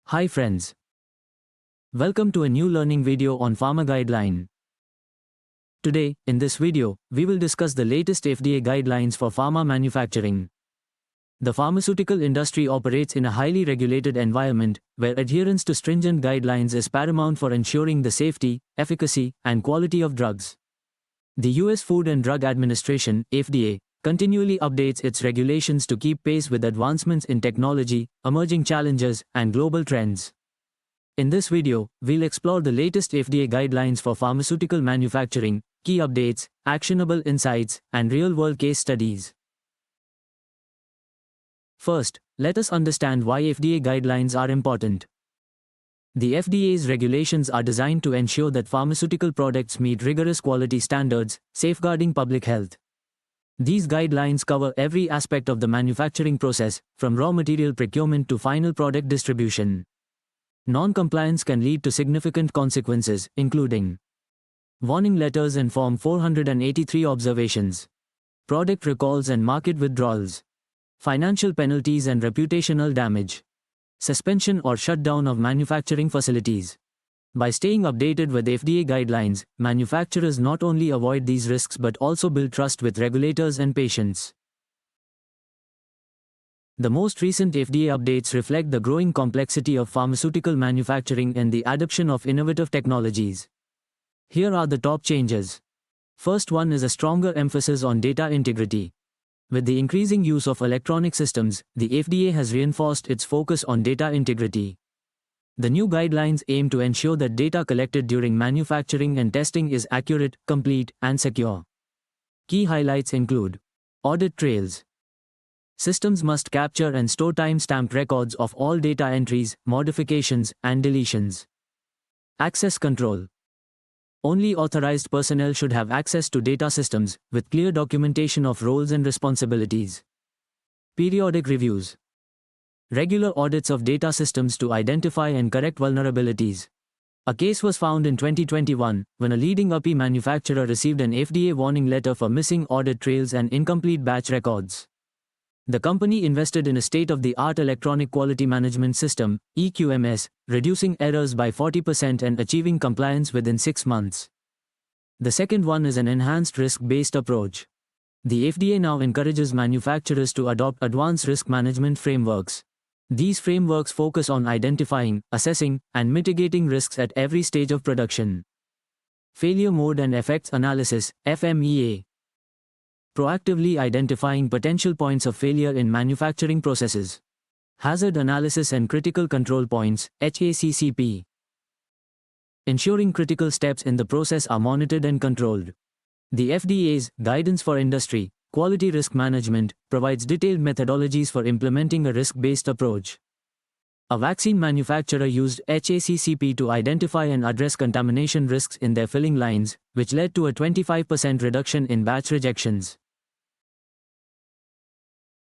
Hi friends. Welcome to a new learning video on Pharmaguideline. Today, in this video, we will discuss the latest FDA guidelines for pharma manufacturing. The pharmaceutical industry operates in a highly regulated environment, where adherence to stringent guidelines is paramount for ensuring the safety, efficacy, and quality of drugs. The US Food and Drug Administration, FDA, continually updates its regulations to keep pace with advancements in technology, emerging challenges, and global trends. In this video, we'll explore the latest FDA guidelines for pharmaceutical manufacturing, key updates, actionable insights, and real-world case studies. First, let us understand why FDA guidelines are important. The FDA's regulations are designed to ensure that pharmaceutical products meet rigorous quality standards, safeguarding public health. These guidelines cover every aspect of the manufacturing process, from raw material procurement to final product distribution. Non-compliance can lead to significant consequences, including warning letters and Form 483 observations, product recalls and market withdrawals, financial penalties and reputational damage, suspension or shutdown of manufacturing facilities. By staying updated with FDA guidelines, manufacturers not only avoid these risks but also build trust with regulators and patients. The most recent FDA updates reflect the growing complexity of pharmaceutical manufacturing and the adoption of innovative technologies. Here are the top changes. First one is a stronger emphasis on data integrity. With the increasing use of electronic systems, the FDA has reinforced its focus on data integrity. The new guidelines aim to ensure that data collected during manufacturing and testing is accurate, complete, and secure. Key highlights include audit trails. Systems must capture and store time-stamped records of all data entries, modifications, and deletions. Access control. Only authorized personnel should have access to data systems, with clear documentation of roles and responsibilities. Periodic reviews. Regular audits of data systems to identify and correct vulnerabilities. A case was found in 2021, when a leading UPI manufacturer received an FDA warning letter for missing audit trails and incomplete batch records. The company invested in a state-of-the-art electronic quality management system, EQMS, reducing errors by 40% and achieving compliance within 6 months. The second one is an enhanced risk-based approach. The FDA now encourages manufacturers to adopt advanced risk management frameworks. These frameworks focus on identifying, assessing, and mitigating risks at every stage of production. Failure Mode and Effects Analysis, FMEA. Proactively identifying potential points of failure in manufacturing processes. Hazard Analysis and Critical Control Points, HACCP. Ensuring critical steps in the process are monitored and controlled. The FDA's Guidance for Industry, Quality Risk Management, provides detailed methodologies for implementing a risk-based approach. A vaccine manufacturer used HACCP to identify and address contamination risks in their filling lines, which led to a 25% reduction in batch rejections.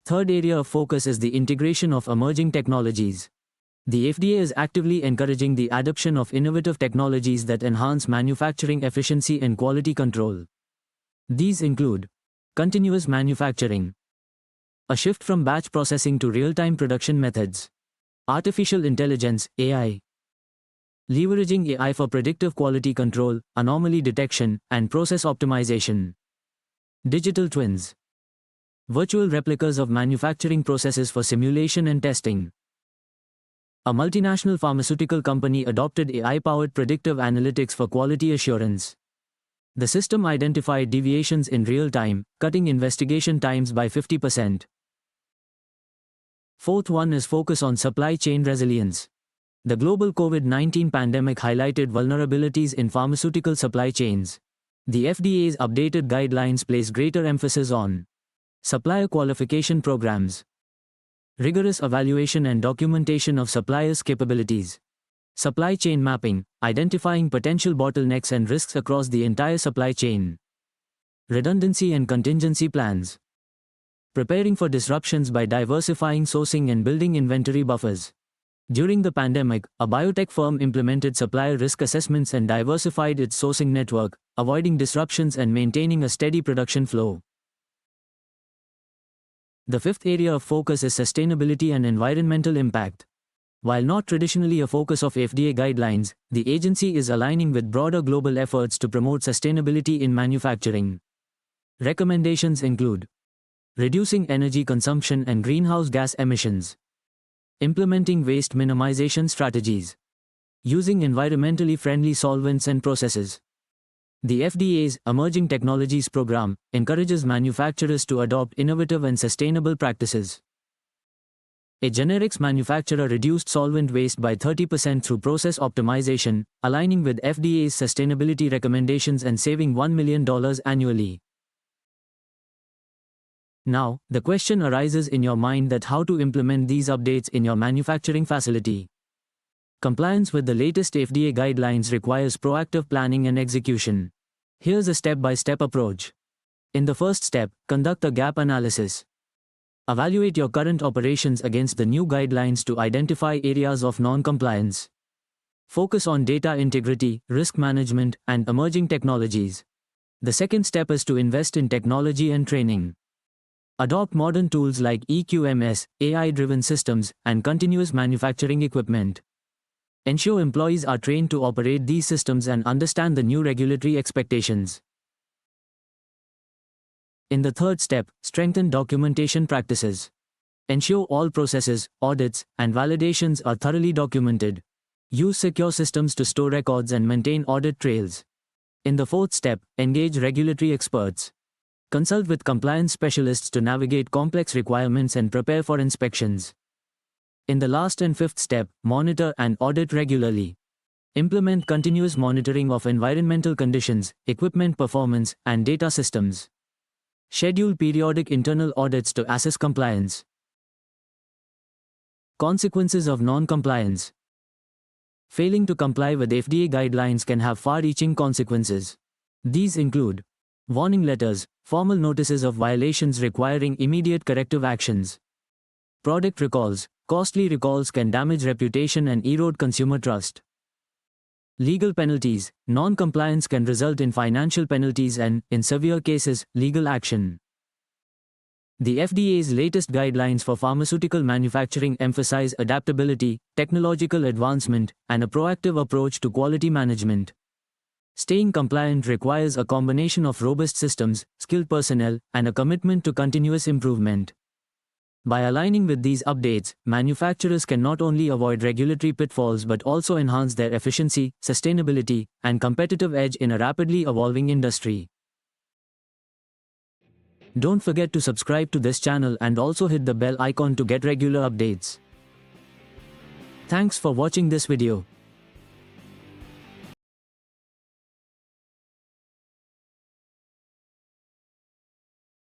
Third area of focus is the integration of emerging technologies. The FDA is actively encouraging the adoption of innovative technologies that enhance manufacturing efficiency and quality control. These include continuous manufacturing, a shift from batch processing to real-time production methods, artificial intelligence, AI, leveraging AI for predictive quality control, anomaly detection, and process optimization, digital twins, virtual replicas of manufacturing processes for simulation and testing. A multinational pharmaceutical company adopted AI-powered predictive analytics for quality assurance. The system identified deviations in real time, cutting investigation times by 50%. Fourth one is focus on supply chain resilience. The global COVID-19 pandemic highlighted vulnerabilities in pharmaceutical supply chains. The FDA's updated guidelines place greater emphasis on supplier qualification programs, rigorous evaluation and documentation of suppliers' capabilities, supply chain mapping, identifying potential bottlenecks and risks across the entire supply chain, redundancy and contingency plans, preparing for disruptions by diversifying sourcing and building inventory buffers. During the pandemic, a biotech firm implemented supplier risk assessments and diversified its sourcing network, avoiding disruptions and maintaining a steady production flow. The fifth area of focus is sustainability and environmental impact. While not traditionally a focus of FDA guidelines, the agency is aligning with broader global efforts to promote sustainability in manufacturing. Recommendations include reducing energy consumption and greenhouse gas emissions, implementing waste minimization strategies, using environmentally friendly solvents and processes. The FDA's Emerging Technologies Program encourages manufacturers to adopt innovative and sustainable practices. A generics manufacturer reduced solvent waste by 30% through process optimization, aligning with FDA's sustainability recommendations and saving $1 million annually. Now, the question arises in your mind that how to implement these updates in your manufacturing facility. Compliance with the latest FDA guidelines requires proactive planning and execution. Here's a step-by-step approach. In the first step, conduct a gap analysis. Evaluate your current operations against the new guidelines to identify areas of non-compliance. Focus on data integrity, risk management, and emerging technologies. The second step is to invest in technology and training. Adopt modern tools like EQMS, AI-driven systems, and continuous manufacturing equipment. Ensure employees are trained to operate these systems and understand the new regulatory expectations. In the third step, strengthen documentation practices. Ensure all processes, audits, and validations are thoroughly documented. Use secure systems to store records and maintain audit trails. In the fourth step, engage regulatory experts. Consult with compliance specialists to navigate complex requirements and prepare for inspections. In the last and fifth step, monitor and audit regularly. Implement continuous monitoring of environmental conditions, equipment performance, and data systems. Schedule periodic internal audits to assess compliance. Consequences of non-compliance. Failing to comply with FDA guidelines can have far-reaching consequences. These include warning letters, formal notices of violations requiring immediate corrective actions. Product recalls. Costly recalls can damage reputation and erode consumer trust. Legal penalties. Non-compliance can result in financial penalties and, in severe cases, legal action. The FDA's latest guidelines for pharmaceutical manufacturing emphasize adaptability, technological advancement, and a proactive approach to quality management. Staying compliant requires a combination of robust systems, skilled personnel, and a commitment to continuous improvement. By aligning with these updates, manufacturers can not only avoid regulatory pitfalls but also enhance their efficiency, sustainability, and competitive edge in a rapidly evolving industry. Don't forget to subscribe to this channel and also hit the bell icon to get regular updates. Thanks for watching this video.